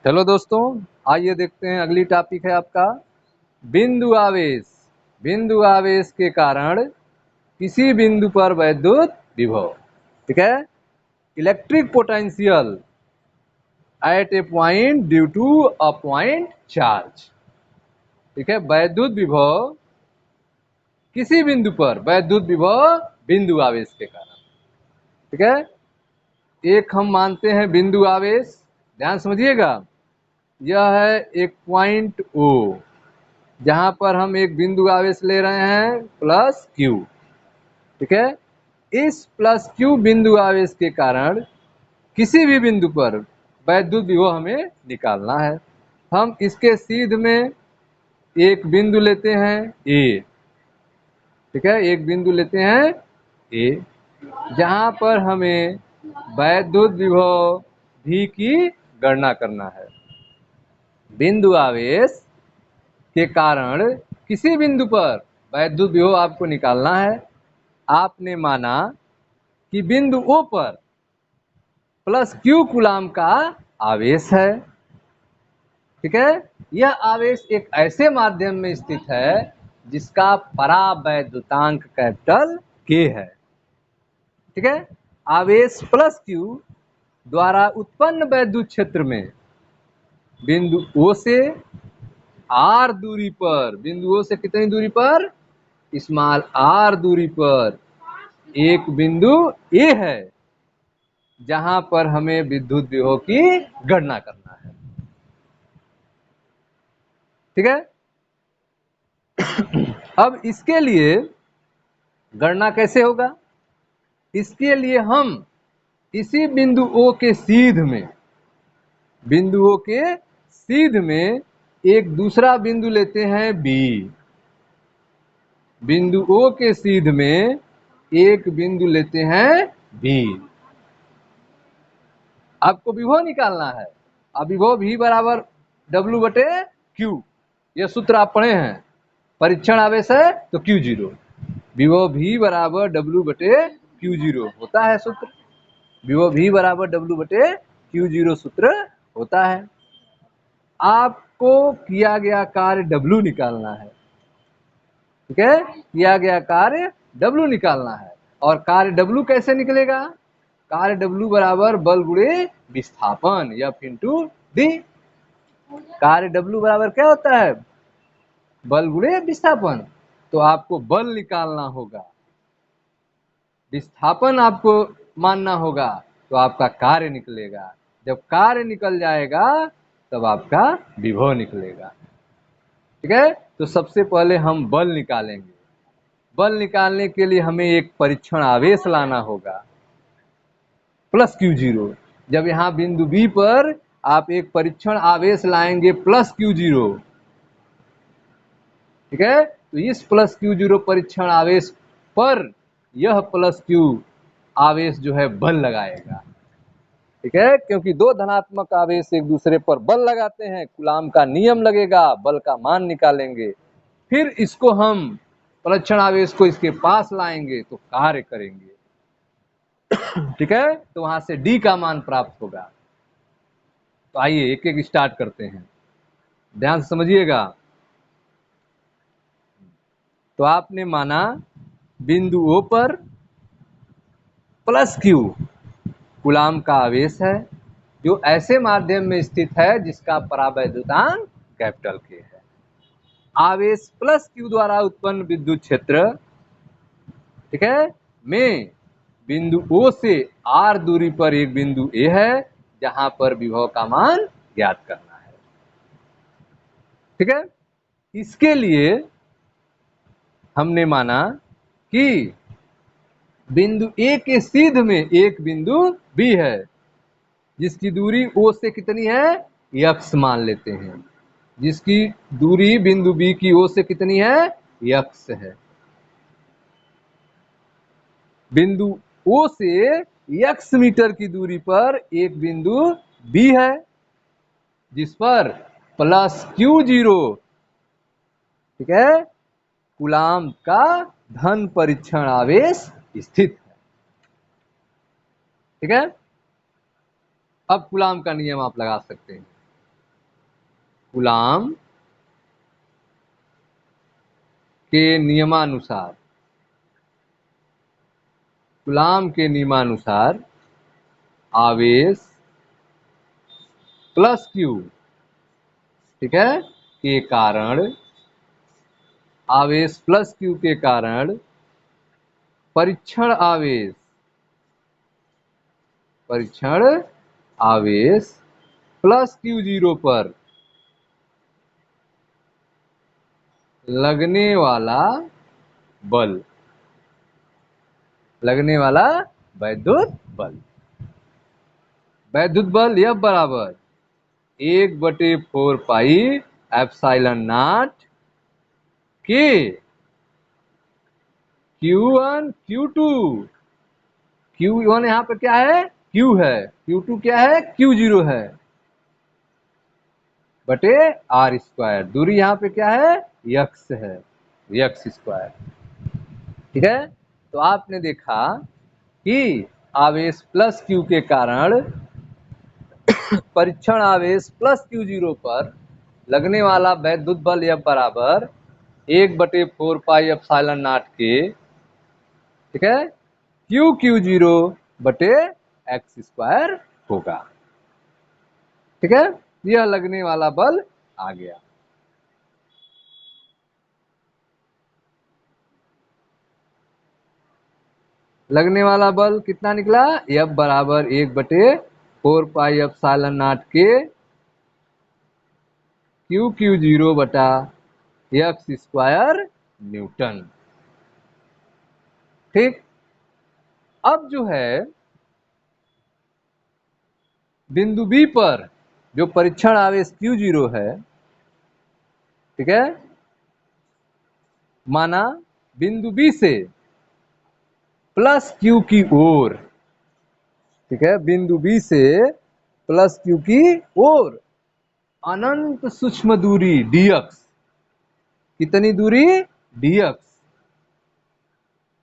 चलो दोस्तों, आइए देखते हैं। अगली टॉपिक है आपका बिंदु आवेश। बिंदु आवेश के कारण किसी बिंदु पर वैद्युत विभव, ठीक है, electric potential at a point due to a point charge, ठीक है। वैद्युत विभव किसी बिंदु पर, वैद्युत विभव बिंदु आवेश के कारण, ठीक है। एक हम मानते हैं बिंदु आवेश, ध्यान समझिएगा। यह है एक पॉइंट ओ, जहां पर हम एक बिंदु आवेश ले रहे हैं प्लस क्यू, ठीक है। इस प्लस क्यू बिंदु आवेश के कारण किसी भी बिंदु पर वैद्युत विभव हमें निकालना है। हम इसके सीध में एक बिंदु लेते हैं ए, ठीक है, एक बिंदु लेते हैं ए, जहां पर हमें वैद्युत विभव भी की गणना करना है। बिंदु आवेश के कारण किसी बिंदु पर वैद्युत विभव आपको निकालना है। आपने माना कि बिंदु ओ पर प्लस क्यू कूलाम का आवेश है, ठीक है। यह आवेश एक ऐसे माध्यम में स्थित है जिसका परावैद्युतांक कैपिटल के है, ठीक है। आवेश प्लस क्यू द्वारा उत्पन्न वैद्युत क्षेत्र में बिंदु ओ से आर दूरी पर, बिंदु ओ से कितनी दूरी पर, स्मॉल आर दूरी पर एक बिंदु ए है जहां पर हमें विद्युत विभव की गणना करना है, ठीक है। अब इसके लिए गणना कैसे होगा? इसके लिए हम इसी बिंदु ओ के सीध में, बिंदु ओ के सीध में एक दूसरा बिंदु लेते हैं बी। बिंदु ओ के सीध में एक बिंदु लेते हैं बी। आपको विभव निकालना है। अब विभव V बराबर W बटे Q, यह सूत्र आप पढ़े हैं। परीक्षण आवेश है तो Q0, विभव V बराबर W बटे Q0 होता है सूत्र। विभव V बराबर W बटे Q0 सूत्र होता है। आपको किया गया कार्य W निकालना है, ठीक है। किया गया कार्य W निकालना है। और कार्य W कैसे निकलेगा? कार्य W बराबर बल गुणे विस्थापन, F इंटू डी। कार्य W बराबर क्या होता है? बल गुणे विस्थापन। तो आपको बल निकालना होगा, विस्थापन आपको मानना होगा, तो आपका कार्य निकलेगा। जब कार्य निकल जाएगा तब आपका विभव निकलेगा, ठीक है। तो सबसे पहले हम बल निकालेंगे। बल निकालने के लिए हमें एक परीक्षण आवेश लाना होगा प्लस Q0। जब यहाँ बिंदु B पर आप एक परीक्षण आवेश लाएंगे प्लस Q0, ठीक है, तो इस प्लस Q0 परीक्षण आवेश पर यह प्लस Q आवेश जो है बल लगाएगा, ठीक है। क्योंकि दो धनात्मक आवेश एक दूसरे पर बल लगाते हैं, कूलाम का नियम लगेगा, बल का मान निकालेंगे, फिर इसको हम परीक्षण आवेश को इसके पास लाएंगे तो कार्य करेंगे, ठीक है। तो वहां से D का मान प्राप्त होगा। तो आइए एक एक स्टार्ट करते हैं, ध्यान से समझिएगा। तो आपने माना बिंदु O पर प्लस Q कूलाम का आवेश है, जो ऐसे माध्यम में स्थित है जिसका परावैद्युतांक कैपिटल के है। आवेश प्लस Q द्वारा उत्पन्न विद्युत क्षेत्र, ठीक है, में बिंदु O से R दूरी पर एक बिंदु A है जहां पर विभव का मान ज्ञात करना है, ठीक है। इसके लिए हमने माना कि बिंदु A के सीध में एक बिंदु B है जिसकी दूरी O से कितनी है, x मान लेते हैं। जिसकी दूरी बिंदु B की O से कितनी है, x है। बिंदु O से x मीटर की दूरी पर एक बिंदु B है जिस पर प्लस Q0, ठीक है, कूलाम का धन परीक्षण आवेश स्थित है, ठीक है। अब कूलाम का नियम आप लगा सकते हैं। कूलाम के नियमानुसार, कूलाम के नियमानुसार आवेश प्लस क्यू, ठीक है, के कारण, आवेश प्लस क्यू के कारण परीक्षण आवेश, परीक्षण आवेश प्लस क्यू जीरो पर लगने वाला बल, लगने वाला वैद्युत बल, वैद्युत बल F बराबर 1/4 पाई एप्सिलॉन नॉट के Q1 Q2, Q1 यहाँ पे क्या है, Q है, Q2 क्या है, Q0 है, बटे R स्क्वायर, दूरी यहाँ पे क्या है, x है, x स्क्वायर, ठीक है। तो आपने देखा कि आवेश प्लस Q के कारण परीक्षण आवेश प्लस Q0 पर लगने वाला वैद्युत बल F बराबर 1/4 पाई एप्सिलॉन नॉट के, ठीक है, Q0 बटे x स्क्वायर होगा, ठीक है। यह लगने वाला बल आ गया। लगने वाला बल कितना निकला, F बराबर 1/4 पाई एप्सिलॉन नॉट के Q0 बटा x स्क्वायर न्यूटन, ठीक। अब जो है बिंदु B पर जो परीक्षण आवेश Q0 है, ठीक है, माना बिंदु B से प्लस Q की ओर, ठीक है, बिंदु B से प्लस Q की ओर अनंत सूक्ष्म दूरी dx, कितनी दूरी, dx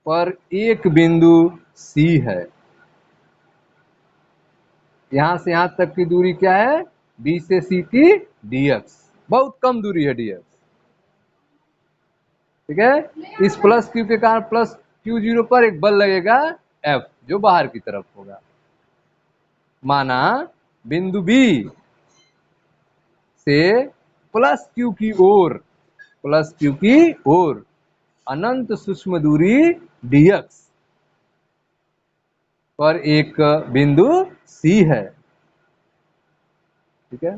पर एक बिंदु C है, यहां से यहां तक की दूरी क्या है, B से C की dx, बहुत कम दूरी है dx, ठीक है। इस प्लस Q के कारण प्लस Q0 पर एक बल लगेगा F, जो बाहर की तरफ होगा। माना बिंदु B से प्लस Q की ओर, प्लस Q की ओर अनंत सूक्ष्म दूरी dx पर एक बिंदु C है, ठीक है।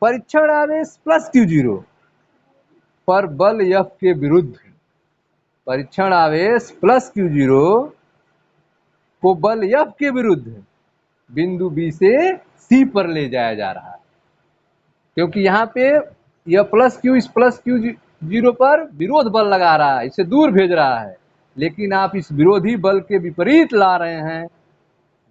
परीक्षण आवेश प्लस Q0 पर बल F के विरुद्ध, परीक्षण आवेश प्लस Q0 को बल F के विरुद्ध बिंदु B से C पर ले जाया जा रहा है, क्योंकि यहाँ पे यह प्लस Q इस प्लस Q0 पर विरोध बल लगा रहा है, इसे दूर भेज रहा है, लेकिन आप इस विरोधी बल के विपरीत ला रहे हैं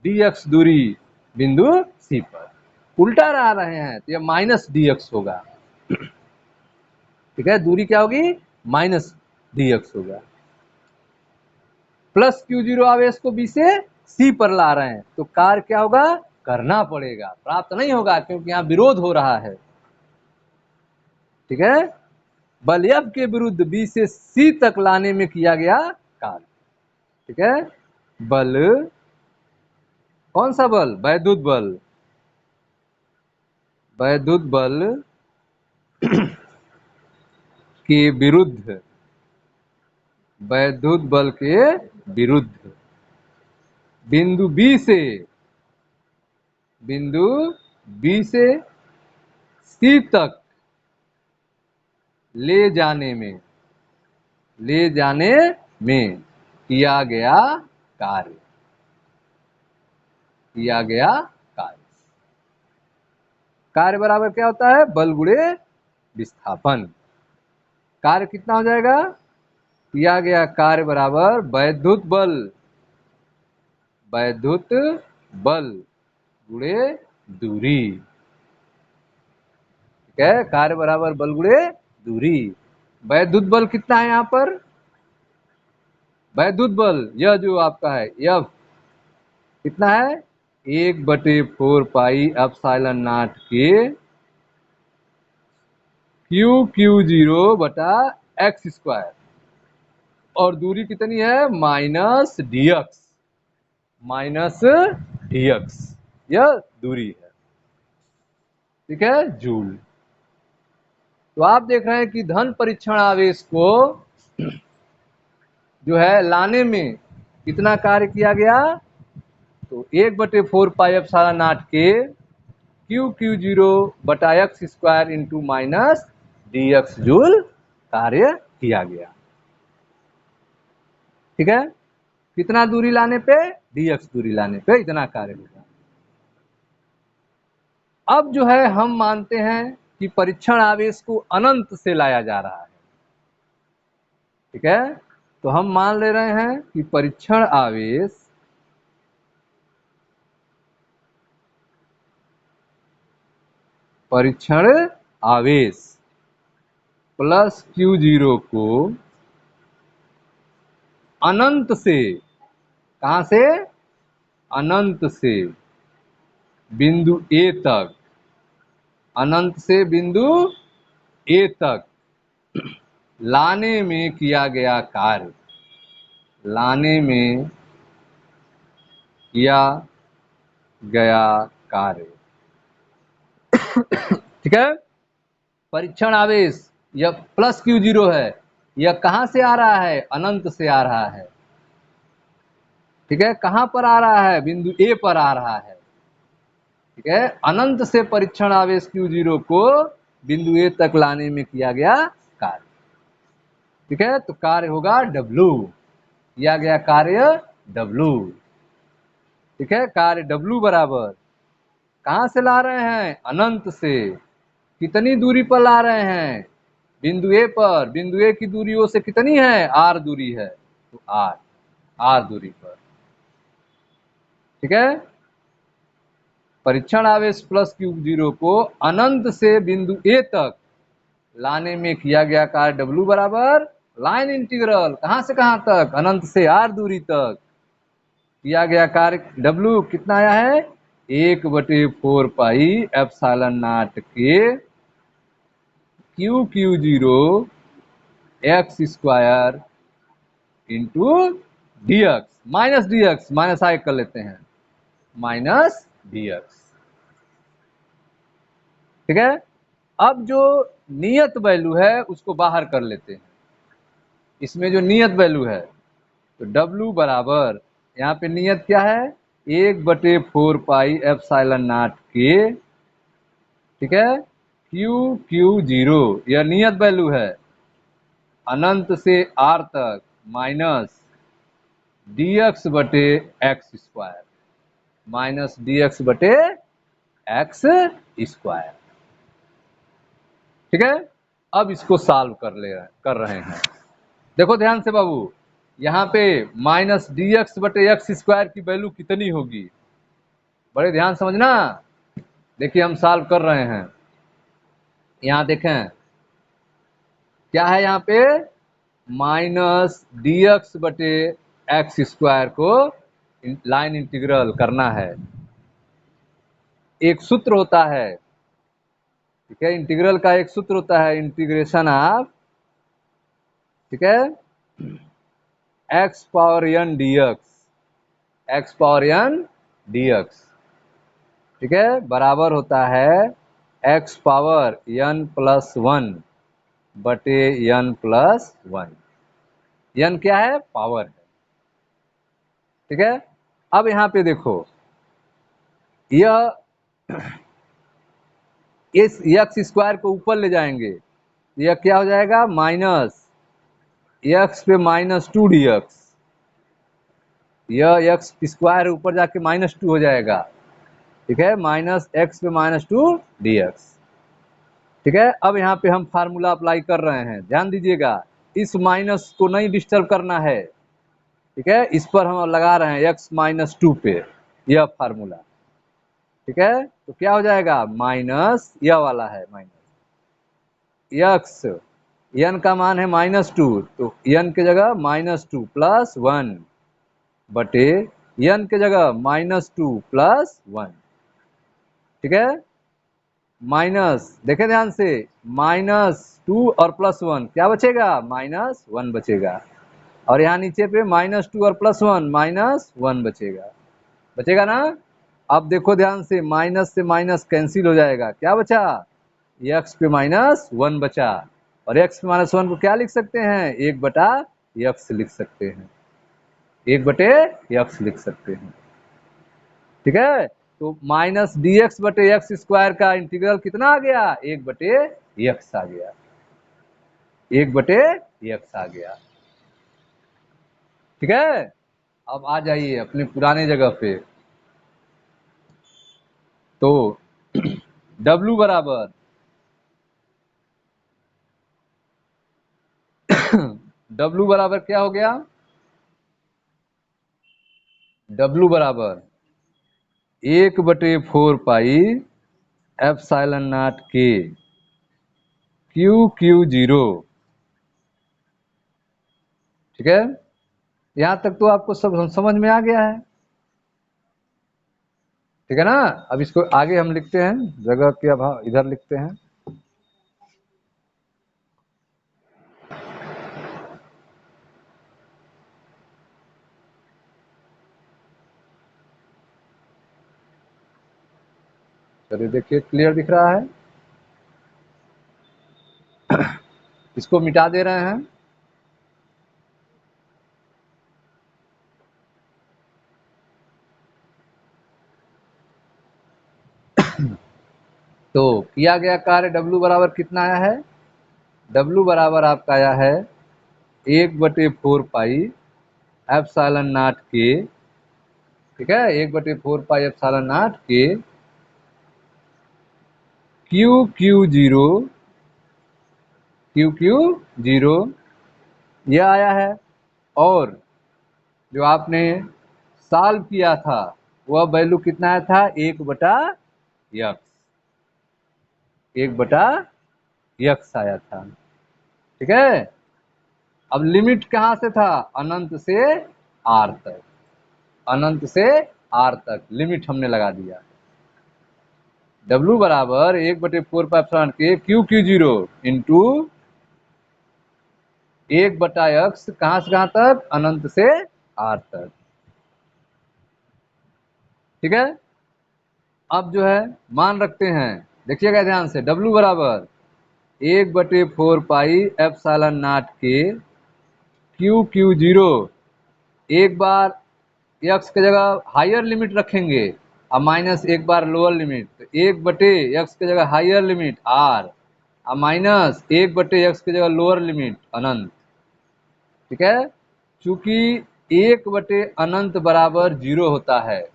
dx दूरी बिंदु C पर, उल्टा ला रहे हैं तो यह माइनस dx होगा, ठीक है, दूरी क्या होगी, माइनस dx होगा। प्लस Q0 आवेश को B से C पर ला रहे हैं तो कार्य क्या होगा, करना पड़ेगा, प्राप्त नहीं होगा, क्योंकि यहाँ विरोध हो रहा है, ठीक है। बल F के विरुद्ध B से C तक लाने में किया गया कार्य, ठीक है। बल, कौन सा बल, वैद्युत बल, वैद्युत बल के विरुद्ध, वैद्युत बल के विरुद्ध बिंदु B से, बिंदु B से C तक ले जाने में, ले जाने में किया गया कार्य, किया गया कार्य, कार्य बराबर क्या होता है, बल गुणे विस्थापन, कार्य कितना हो जाएगा, किया गया कार्य बराबर वैद्युत बल, वैद्युत बल गुणे दूरी, ठीक है, कार्य बराबर बल गुणे दूरी। वैद्युत बल कितना है यहाँ पर, वैद्युत बल यह जो आपका है F कितना है, 1/4 पाई एप्सिलॉन नॉट के क्यू बटा एक्स स्क्वायर, और दूरी कितनी है माइनस डी एक्स, यह दूरी है, ठीक है, जूल। तो आप देख रहे हैं कि धन परीक्षण आवेश को जो है लाने में कितना कार्य किया गया, तो 1/4 पाई के क्यू बटा x square into minus D x joule कार्य किया गया, ठीक है। कितना दूरी लाने पे, डी एक्स दूरी लाने पे इतना कार्य होगा। अब जो है हम मानते हैं कि परीक्षण आवेश को अनंत से लाया जा रहा है, ठीक है। तो हम मान ले रहे हैं कि परीक्षण आवेश प्लस क्यू को अनंत से, कहां से, अनंत से बिंदु ए तक, अनंत से बिंदु ए तक लाने में किया गया कार्य, लाने में किया गया कार्य, ठीक है। परीक्षण आवेश यह प्लस क्यू है, यह कहां से आ रहा है, अनंत से आ रहा है, ठीक है। कहां पर आ रहा है, बिंदु ए पर आ रहा है, ठीक है। अनंत से परीक्षण आवेश क्यू को बिंदु ए तक लाने में किया गया कार्य, ठीक है। तो कार्य होगा W, किया गया कार्य W, ठीक है। कार्य W बराबर कहां से ला रहे हैं, अनंत से, कितनी दूरी पर ला रहे हैं, बिंदु ए पर, बिंदु ए की दूरी ओ से कितनी है, R दूरी है, तो R दूरी पर, ठीक है। परीक्षण आवेश प्लस क्यू को अनंत से बिंदु ए तक लाने में किया गया कार्य W बराबर लाइन इंटीग्रल, कहां से कहां तक, अनंत से R दूरी तक किया गया कार्य W कितना आया है, 1/4 पाई एप्सिलॉन नॉट के q x square into d x, minus i कर लेते हैं, माइनस डी एक्स, ठीक है। अब जो नियत वैल्यू है उसको बाहर कर लेते हैं, इसमें जो नियत वैल्यू है, तो W बराबर यहाँ पे नियत क्या है, 1/4 पाई एप्सिलॉन नॉट के, ठीक है, क्यू यह नियत वैल्यू है, अनंत से R तक माइनस dx बटे एक्स स्क्वायर, माइनस dx बटे एक्स स्क्वायर, ठीक है। अब इसको सॉल्व कर रहे हैं, देखो ध्यान से बाबू, यहाँ पे माइनस dx बटे एक्स स्क्वायर की वैल्यू कितनी होगी, बड़े ध्यान समझना। देखिए हम सॉल्व कर रहे हैं, यहाँ देखें क्या है, यहाँ पे माइनस dx बटे एक्स स्क्वायर को लाइन इंटीग्रल करना है, एक सूत्र होता है, ठीक है, इंटीग्रल का एक सूत्र होता है, इंटीग्रेशन ऑफ, ठीक है, एक्स पावर n dx, ठीक है, बराबर होता है एक्स पावर n प्लस 1 बटे n प्लस 1, n क्या है, पावर है, ठीक है। अब यहाँ पे देखो, यह इस एक्स स्क्वायर को ऊपर ले जाएंगे, यह क्या हो जाएगा, माइनस एक्स पे -2 dx, यह एक्स स्क्वायर ऊपर जाके -2 हो जाएगा, ठीक है, माइनस एक्स पे -2 dx, ठीक है। अब यहाँ पे हम फार्मूला अप्लाई कर रहे हैं, ध्यान दीजिएगा, इस माइनस को नहीं डिस्टर्ब करना है, ठीक है, इस पर हम लगा रहे हैं x -2 पे यह फार्मूला, ठीक है। तो क्या हो जाएगा, माइनस, यह वाला है माइनस एक्स, n का मान है -2, तो n के जगह -2 प्लस 1 बटे n के जगह -2 प्लस 1, ठीक है, माइनस, देखें ध्यान से, -2 और +1 क्या बचेगा, -1 बचेगा। और यहाँ नीचे पे -2 और +1 -1 बचेगा, बचेगा ना। अब देखो ध्यान से, माइनस से माइनस कैंसिल हो जाएगा, क्या बचा, x पे -1 बचा। और x पे -1 को क्या लिख सकते हैं, 1/x लिख सकते हैं, 1/x लिख सकते हैं। ठीक है, तो -dx/x² का इंटीग्रल कितना आ गया, 1/x आ गया, 1/x आ गया। ठीक है, अब आ जाइए अपने पुराने जगह पे। तो W बराबर W बराबर क्या हो गया, W बराबर 1/4 एप्सिलॉन नॉट के Q0। ठीक है, यहां तक तो आपको सब समझ में आ गया है। ठीक है ना, अब इसको आगे हम लिखते हैं, जगह के अभाव इधर लिखते हैं। चलिए देखिए, क्लियर दिख रहा है, इसको मिटा दे रहे हैं। तो किया गया कार्य W बराबर कितना आया है, W बराबर आपका आया है 1/4 एप्सिलॉन नॉट के। ठीक है, 1/4 एप्सिलॉन नॉट के Q0 यह आया है। और जो आपने सॉल्व किया था वह वैल्यू कितना आया था, 1/x, 1/x आया था। ठीक है, अब लिमिट कहां से था, अनंत से r तक, अनंत से r तक लिमिट हमने लगा दिया। W बराबर 1/4 के Q0 इंटू 1/x, कहां से कहां तक, अनंत से r तक। ठीक है, अब जो है मान रखते हैं, देखिएगा ध्यान से, W बराबर 1/4 एप्सिलॉन नॉट के Q0, एक बार x की जगह हायर लिमिट रखेंगे और माइनस एक बार लोअर लिमिट, तो 1/x की जगह हायर लिमिट r और माइनस 1/x की जगह लोअर लिमिट अनंत। ठीक है, चूंकि 1/अनंत बराबर 0 होता है,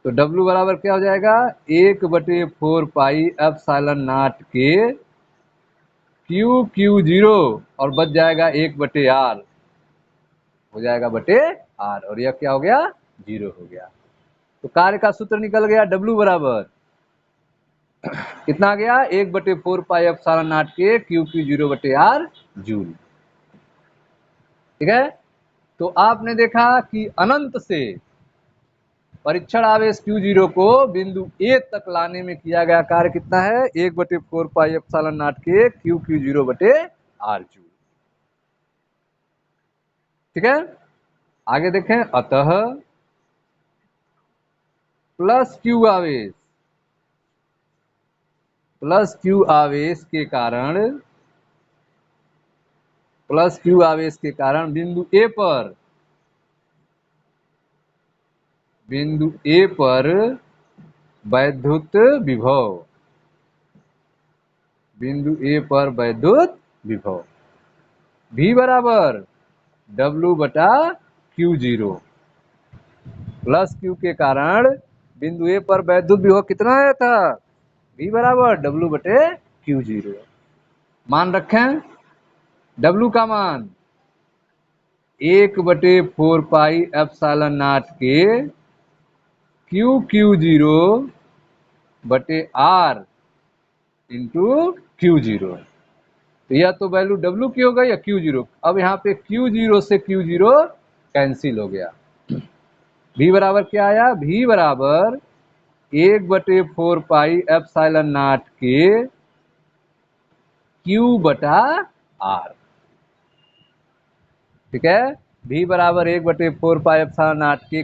तो W बराबर क्या हो जाएगा, 1/4 एप्सिलॉन नॉट के Q0 और बच जाएगा 1/r, हो जाएगा बटे r, और यह क्या हो गया, 0 हो गया। तो कार्य का सूत्र निकल गया, W बराबर कितना आ गया, 1/4 एप्सिलॉन नॉट के Q0/r जूल। ठीक है, तो आपने देखा कि अनंत से परीक्षण आवेश Q0 को बिंदु A तक लाने में किया गया कार्य कितना है, 1/4 एप्सिलॉन नॉट के Q0/r जूल। ठीक है, आगे देखें, अतः प्लस Q आवेश के कारण, प्लस Q आवेश के कारण बिंदु A पर वैद्युत विभव, बिंदु A पर वैद्युत विभव V बराबर W/Q0, प्लस Q के कारण बिंदु A पर वैद्युत विभव कितना आया था, V बराबर W/Q0। मान रखें, W का मान 1/4 एप्सिलॉन नॉट के Q0/r इंटू Q0। तो यह तो वैल्यू W की हो गई या Q0। अब यहाँ पे Q0 से Q0 कैंसिल हो गया, V बराबर क्या आया, V बराबर 1/4 एप्सिलॉन नॉट के Q/R। ठीक है, V बराबर 1/4 एप्सिलॉन नॉट के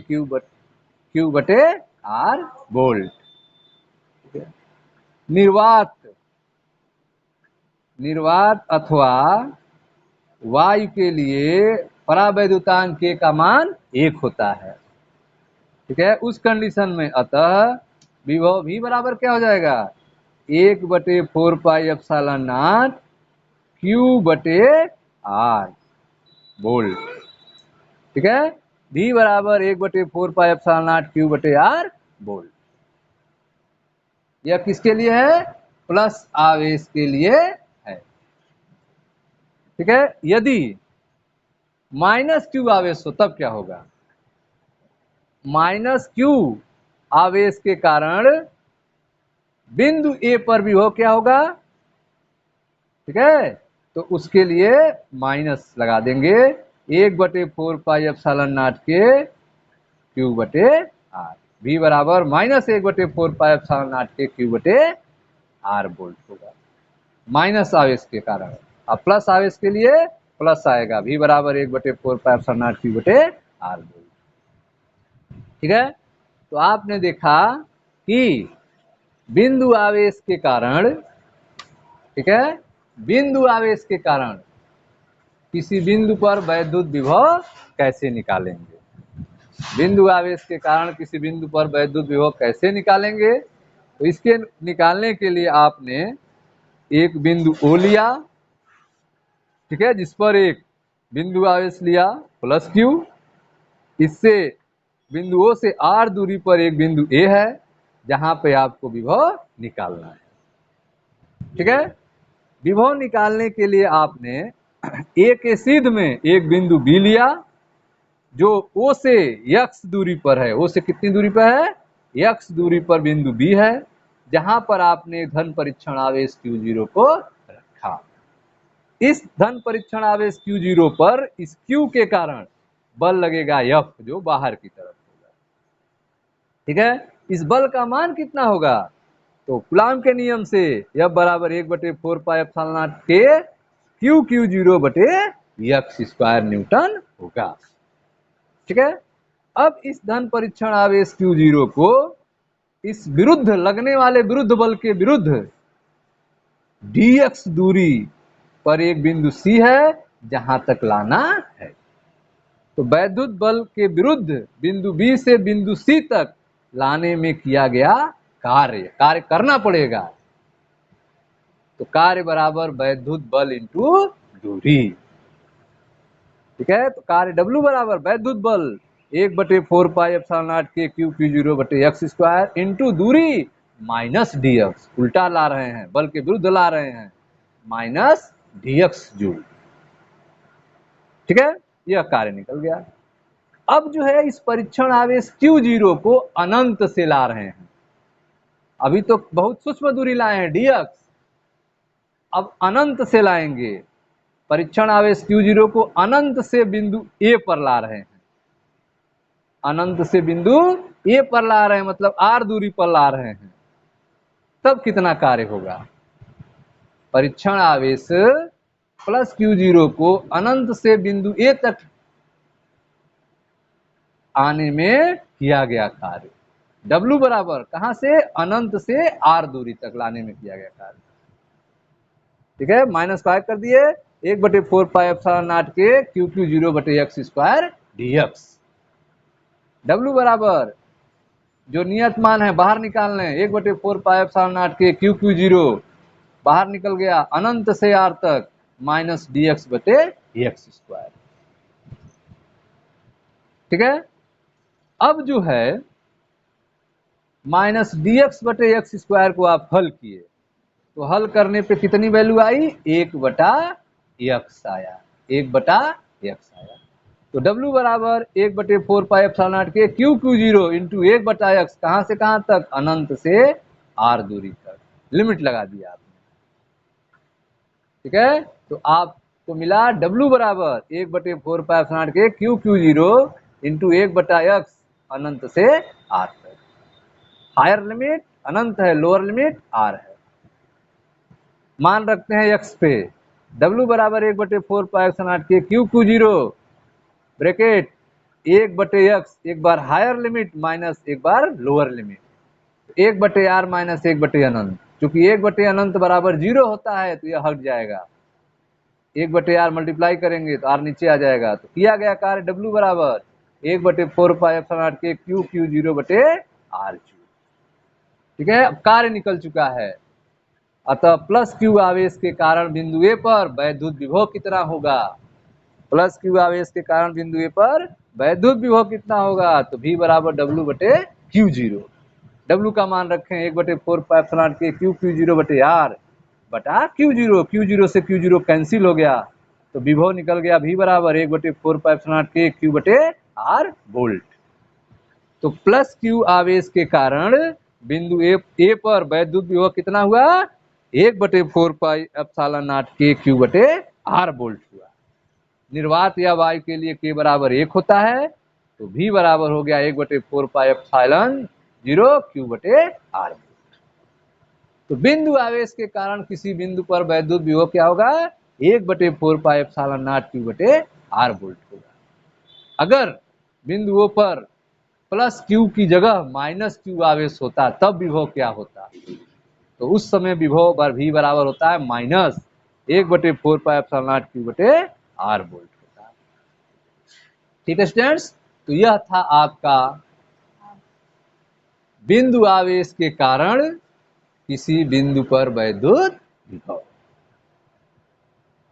Q/R वोल्ट। ठीक है, निर्वात अथवा वायु के लिए परावैद्युतांक K का मान 1 होता है। ठीक है, उस कंडीशन में अतः विभव V बराबर क्या हो जाएगा, 1/4 एप्सिलॉन नॉट Q/R वोल्ट। ठीक है, V बराबर 1/4 एप्सिलॉन नॉट Q/R वोल्ट। यह किसके लिए है, प्लस आवेश के लिए है। ठीक है, यदि -Q आवेश हो तब क्या होगा, -Q आवेश के कारण बिंदु A पर विभव क्या होगा। ठीक है, तो उसके लिए माइनस लगा देंगे, 1/4 एप्सिलॉन नॉट के Q/R। V बराबर -1/4 एप्सिलॉन नॉट के Q/R वोल्ट होगा, माइनस आवेश के कारण। अब प्लस आवेश के लिए प्लस आएगा, V बराबर 1/4 एप्सिलॉन नॉट Q/R वोल्ट। ठीक है, तो आपने देखा कि बिंदु आवेश के कारण, ठीक है, बिंदु आवेश के कारण किसी बिंदु पर वैद्युत विभव कैसे निकालेंगे। बिंदु आवेश के कारण किसी बिंदु पर वैद्युत विभव कैसे निकालेंगे, तो इसके निकालने के लिए आपने एक बिंदु O लिया, ठीक है, जिस पर एक बिंदु आवेश लिया प्लस Q, इससे बिंदु O से R दूरी पर एक बिंदु A है जहां पे आपको विभव निकालना है। ठीक है, विभव निकालने के लिए आपने A के सीध में एक बिंदु B लिया जो O से x दूरी पर है। O से कितनी दूरी पर है, x दूरी पर बिंदु B है जहां पर आपने धन परीक्षण आवेश Q0 को रखा। इस धन परीक्षण आवेश Q0 पर इस Q के कारण बल लगेगा F जो बाहर की तरफ होगा। ठीक है, इस बल का मान कितना होगा, तो कूलाम के नियम से F बराबर 1/4 एप्सिलॉन नॉट के Q/x² न्यूटन होगा। ठीक है, अब इस धन परीक्षण आवेश Q0 को इस विरुद्ध लगने वाले विरुद्ध बल के विरुद्ध dx दूरी पर एक बिंदु C है जहां तक लाना है। तो वैद्युत बल के विरुद्ध बिंदु B से बिंदु C तक लाने में किया गया कार्य करना पड़ेगा। तो कार्य बराबर वैद्युत बल इंटू दूरी। ठीक है, तो कार्य W बराबर वैद्युत बल 1/4 एप्सिलॉन नॉट के Q/x² इंटू दूरी माइनस dx, उल्टा ला रहे हैं, बल के विरुद्ध ला रहे हैं, माइनस dx जूल। ठीक है, यह कार्य निकल गया। अब जो है इस परीक्षण आवेश Q0 को अनंत से ला रहे हैं। अभी तो बहुत सूक्ष्म दूरी लाए हैं dx, अब अनंत से लाएंगे। परीक्षण आवेश Q0 को अनंत से बिंदु A पर ला रहे हैं, अनंत से बिंदु A पर ला रहे हैं, मतलब R दूरी पर ला रहे हैं। तब कितना कार्य होगा, परीक्षण आवेश प्लस Q0 को अनंत से बिंदु A तक आने में किया गया कार्य W बराबर कहां से, अनंत से R दूरी तक लाने में किया गया कार्य। ठीक है, -5 कर दिए, 1/4 एप्सिलॉन नॉट के Q/x² dx। W बराबर जो नियत मान है बाहर निकाल लें, 1/4 एप्सिलॉन नॉट के Q0 बाहर निकल गया अनंत से R तक माइनस dx/x²। ठीक है, अब जो है माइनस dx/x² को आप हल किए तो हल करने पे कितनी वैल्यू आई, 1/x आया, 1/x आया। तो W बराबर 1/4 एप्सिलॉन नॉट के Q/0 इंटू 1/x, कहां से कहां तक, अनंत से R दूरी तक, लिमिट लगा दिया आपने। ठीक है, तो आपको मिला W बराबर 1/4 एप्सिलॉन नॉट के Q/0 इंटू 1/x अनंत से R तक। हायर लिमिट अनंत है, लोअर लिमिट आर है। मान रखते हैं x पे, W बराबर 1/4πε0 के Q0 ब्रैकेट 1/x, एक बार हायर लिमिट माइनस एक बार लोअर लिमिट, 1/r माइनस 1/अनंत। चूंकि 1/अनंत बराबर 0 होता है तो यह हट जाएगा, 1/r मल्टीप्लाई करेंगे तो r नीचे आ जाएगा। तो किया गया कार्य W बराबर 1/4πε0 के Q0/r। ठीक है, अब कार्य निकल चुका है। अतः प्लस Q आवेश के कारण बिंदु A पर वैद्युत विभव कितना होगा? प्लस Q आवेश के कारण बिंदु A पर वैद्युत विभव कितना होगा? तो V बराबर W/Q0। W का मान रखें 1/4πε0 के Q0/r बटा Q0। Q0 से Q0 कैंसिल हो गया तो विभव निकल गया V बराबर 1/4πε0 के Q/r वोल्ट। तो प्लस Q आवेश के कारण बिंदु A पर वैद्युत विभव कितना हुआ? 1/4πε0 के Q/r वोल्ट हुआ। निर्वात या वायु के लिए K बराबर 1 होता है तो V बराबर हो गया 1/4πε0 Q/r। तो बिंदु आवेश के कारण किसी बिंदु पर वैद्युत विभव क्या होगा? 1/4πε0 Q/r वोल्ट होगा। अगर बिंदुओं पर प्लस Q की जगह माइनस Q आवेश होता तब विभव क्या होता? तो उस समय विभव V बराबर होता है माइनस 1/4πε0 Q/r वोल्ट होता है। ठीक है स्टूडेंट्स, तो यह था आपका बिंदु आवेश के कारण किसी बिंदु पर वैद्युत विभव।